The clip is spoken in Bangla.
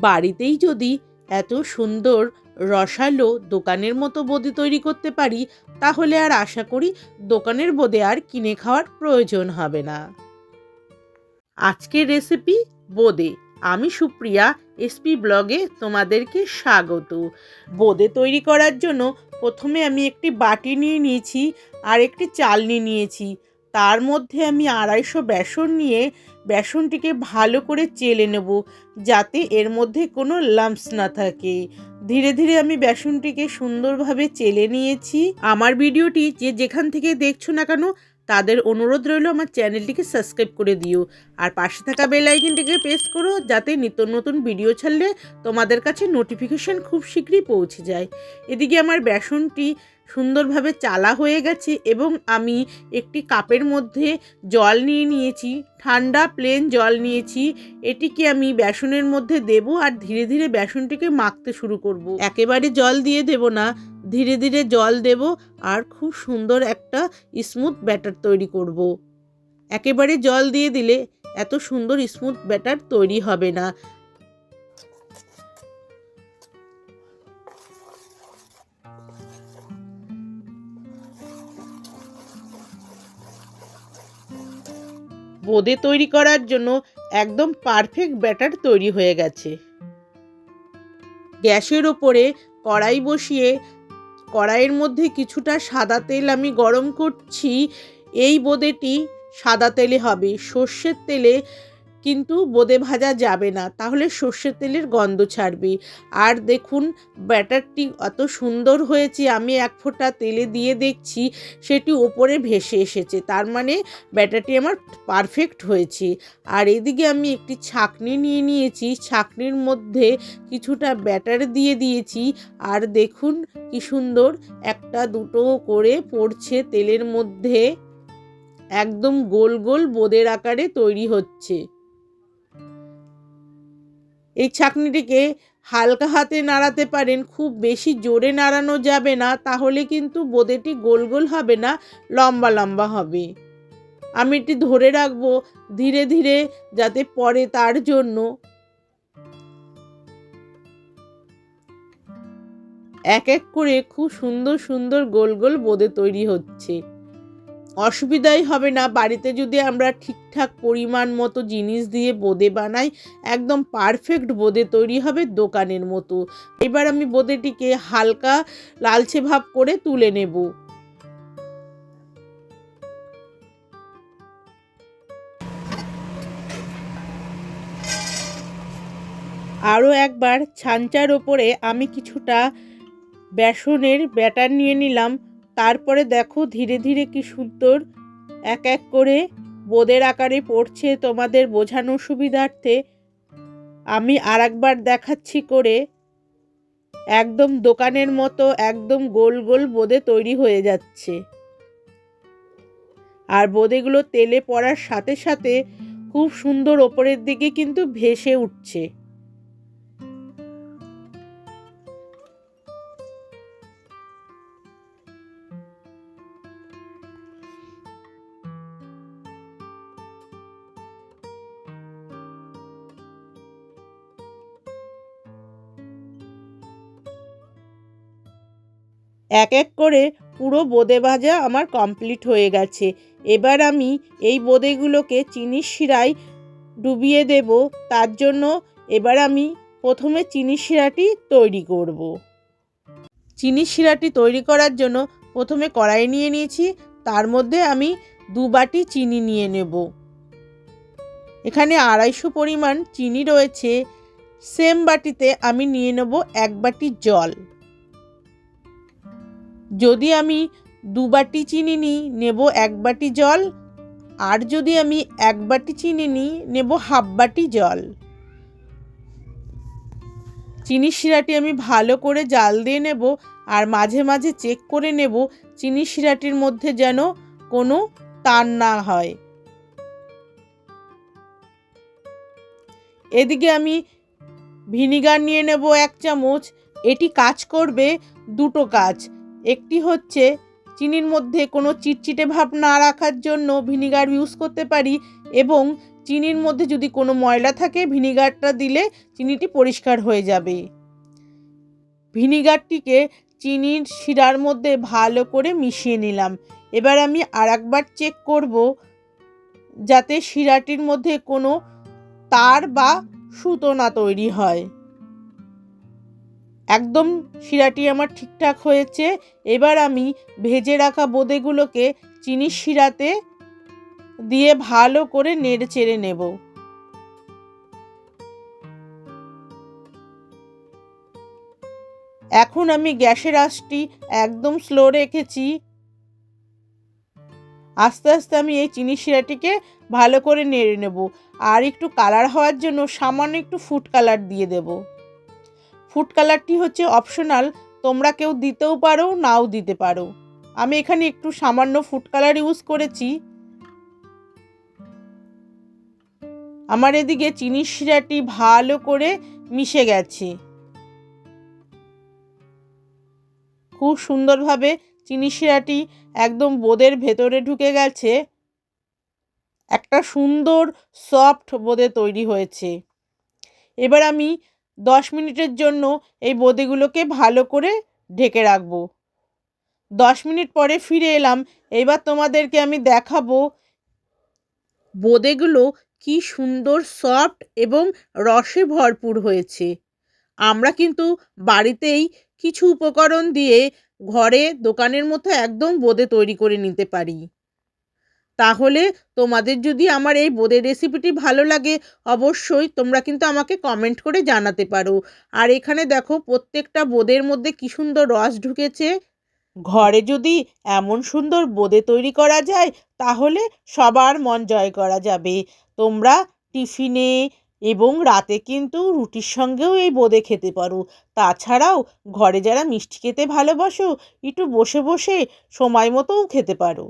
বাড়িতেই যদি এত সুন্দর রসালো দোকানের মতো বোঁদে তৈরি করতে পারি, তাহলে আর আশা করি দোকানের বোঁদে আর কিনে খাওয়ার প্রয়োজন হবে না। আজকের রেসিপি বোঁদে। আমি সুপ্রিয়া, এসপি ব্লগে তোমাদেরকে স্বাগত। বোঁদে তৈরি করার জন্য প্রথমে আমি একটি বাটি নিয়ে নিয়েছি আর একটি চালনি নিয়েছি। তার মধ্যে আমি 250 বেসন নিয়ে বেসনটিকে ভালো করে চেলে নেব, যাতে এর মধ্যে কোনো লাম্পস না থাকে। ধীরে ধীরে আমি বেসনটিকে সুন্দরভাবে চেলে নিয়েছি। আমার ভিডিওটি যে যেখান থেকে দেখছো না কেন, তাদের অনুরোধ রইল আমার চ্যানেলটিকে সাবস্ক্রাইব করে দিও আর পাশে থাকা বেল আইকনটিকে প্রেস করো, যাতে নিত্য নতুন ভিডিও ছাড়লে তোমাদের কাছে নোটিফিকেশন খুব শীঘ্রই পৌঁছে যায়। এদিকে আমার বেসনটি সুন্দরভাবে চালা হয়ে গেছে এবং আমি একটি কাপের মধ্যে জল নিয়ে নিয়েছি, ঠান্ডা প্লেন জল নিয়েছি। এটিকে আমি বেসনের মধ্যে দেব আর ধীরে ধীরে বেসনটিকে মাখতে শুরু করব। একেবারে জল দিয়ে দেব না, ধীরে ধীরে জল দেব আর খুব সুন্দর একটা স্মুথ ব্যাটার তৈরি করব। একেবারে জল দিয়ে দিলে এত সুন্দর স্মুথ ব্যাটার তৈরি হবে না। বোঁদে তৈরি করার জন্য একদম পারফেক্ট ব্যাটার তৈরি হয়ে গেছে। গ্যাসের ওপরে কড়াই বসিয়ে কড়াইয়ের মধ্যে কিছুটা সাদা তেল আমি গরম করছি। এই বোঁদেটি সাদা তেলে হবে, সর্ষের তেলে কিন্তু বোঁদে ভাজা যাবে না, তাহলে সর্ষের তেলের গন্ধ ছাড়বে। আর দেখুন ব্যাটারটি এত সুন্দর হয়েছে, আমি এক ফোঁটা তেলে দিয়ে দেখছি সেটি ওপরে ভেসে এসেছে, তার মানে ব্যাটারটি আমার পারফেক্ট হয়েছে। আর এদিকে আমি একটি ছাঁকনি নিয়ে নিয়েছি, ছাঁকনির মধ্যে কিছুটা ব্যাটার দিয়ে দিয়েছি আর দেখুন কি সুন্দর একটা দুটো করে পড়ছে তেলের মধ্যে, একদম গোল গোল বোঁদের আকারে তৈরি হচ্ছে। এই ছাঁকনিটিকে হালকা হাতে নাড়াতে পারেন, খুব বেশি জোরে নাড়ানো যাবে না, তাহলে কিন্তু বোঁদেটি গোল গোল হবে না, লম্বা লম্বা হবে। আমি এটি ধরে রাখবো ধীরে ধীরে যাতে পরে, তার জন্য এক এক করে খুব সুন্দর সুন্দর গোল গোল বোঁদে তৈরি হচ্ছে। অসুবিধাই হবে না, বাড়িতে যদি আমরা ঠিকঠাক পরিমাণ মতো জিনিস দিয়ে বোঁদে বানাই, একদম পারফেক্ট বোঁদে তৈরি হবে দোকানের মতো। এবার আমি বোঁদেটিকে হালকা লালচে ভাব করে তুলে নেব। আরও একবার ছাঁচার ওপরে আমি কিছুটা বেসনের ব্যাটার নিয়ে নিলাম। তারপরে দেখো ধীরে ধীরে কি সুন্দর এক এক করে বোঁদের আকারে পড়ছে। তোমাদের বোঝানোর সুবিধার্থে আমি আরেকবার দেখাচ্ছি করে, একদম দোকানের মতো একদম গোল গোল বোঁদে তৈরি হয়ে যাচ্ছে। আর বোঁদেগুলো তেলে পড়ার সাথে সাথে খুব সুন্দর ওপরের দিকে কিন্তু ভেসে উঠছে। এক এক করে পুরো বোঁদে ভাজা আমার কমপ্লিট হয়ে গেছে। এবার আমি এই বোঁদেগুলোকে চিনির শিরায় ডুবিয়ে দেব। তার জন্য এবার আমি প্রথমে চিনির শিরাটি তৈরি করব। চিনির শিরাটি তৈরি করার জন্য প্রথমে কড়াই নিয়ে নিয়েছি, তার মধ্যে আমি 2 বাটি চিনি নিয়ে নেব। এখানে 250 পরিমাণ চিনি রয়েছে। সেম বাটিতে আমি নিয়ে নেব 1 বাটি জল। যদি আমি 2 বাটি চিনি নিই, নেব 1 বাটি জল, আর যদি আমি 1 বাটি চিনি নিই, নেব হাফ বাটি জল। চিনির শিরাটি আমি ভালো করে জাল দিয়ে নেব আর মাঝে মাঝে চেক করে নেব চিনির শিরাটির মধ্যে যেন কোনো টান না হয়। এদিকে আমি ভিনিগার নিয়ে নেব 1 চামচ। এটি কাজ করবে দুটো কাজ। একটি হচ্ছে চিনির মধ্যে কোনো চিটচিটে ভাব না রাখার জন্য ভিনিগার ইউজ করতে পারি, এবং চিনির মধ্যে যদি কোনো ময়লা থাকে ভিনিগারটা দিলে চিনিটি পরিষ্কার হয়ে যাবে। ভিনিগারটিকে চিনির শিরার মধ্যে ভালো করে মিশিয়ে নিলাম। এবার আমি আরেকবার চেক করব যাতে শিরাটির মধ্যে কোনো তার বা সুতো না তৈরি হয়। একদম শিরাটি আমার ঠিকঠাক হয়েছে। এবার আমি ভেজে রাখা বোঁদেগুলোকে চিনির শিরাতে দিয়ে ভালো করে নেড়ে চেড়ে নেব। এখন আমি গ্যাসের আঁচটি একদম স্লো রেখেছি। আস্তে আস্তে আমি এই চিনির শিরাটিকে ভালো করে নেড়ে নেব। আর একটু কালার হওয়ার জন্য সামান্য একটু ফুড কালার দিয়ে দেব। ফুড কালারটি হচ্ছে অপশনাল, তোমরা কেউ দিতেও পারো নাও দিতে পারো। আমি এখানে একটু সামান্য ফুড কালার ইউজ করেছি। আমার এদিকে চিনির শিরাটি ভালো করে মিশে গেছে। খুব সুন্দরভাবে চিনির শিরাটি একদম বোঁদের ভেতরে ঢুকে গেছে। একটা সুন্দর সফট বোঁদে তৈরি হয়েছে। এবার আমি 10 মিনিটের জন্য এই বোঁদেগুলোকে ভালো করে ঢেকে রাখবো। 10 মিনিট পরে ফিরে এলাম। এবার তোমাদেরকে আমি দেখাবো বোঁদেগুলো কি সুন্দর সফট এবং রসে ভরপুর হয়েছে। আমরা কিন্তু বাড়িতেই কিছু উপকরণ দিয়ে ঘরে দোকানের মতো একদম বোঁদে তৈরি করে নিতে পারি। তাহলে তোমাদের যদি আমার এই বোঁদের রেসিপিটি ভালো লাগে অবশ্যই তোমরা কিন্তু আমাকে কমেন্ট করে জানাতে পারো। আর এখানে দেখো প্রত্যেকটা বোঁদের মধ্যে কি সুন্দর রস ঢুকেছে। ঘরে যদি এমন সুন্দর বোঁদে তৈরি করা যায় তাহলে সবার মন জয় করা যাবে। তোমরা টিফিনে এবং রাতে কিন্তু রুটির সঙ্গেও এই বোঁদে খেতে পারো। তাছাড়াও ঘরে যারা মিষ্টি খেতে ভালোবাসো একটু বসে বসে সময় মতোও খেতে পারো।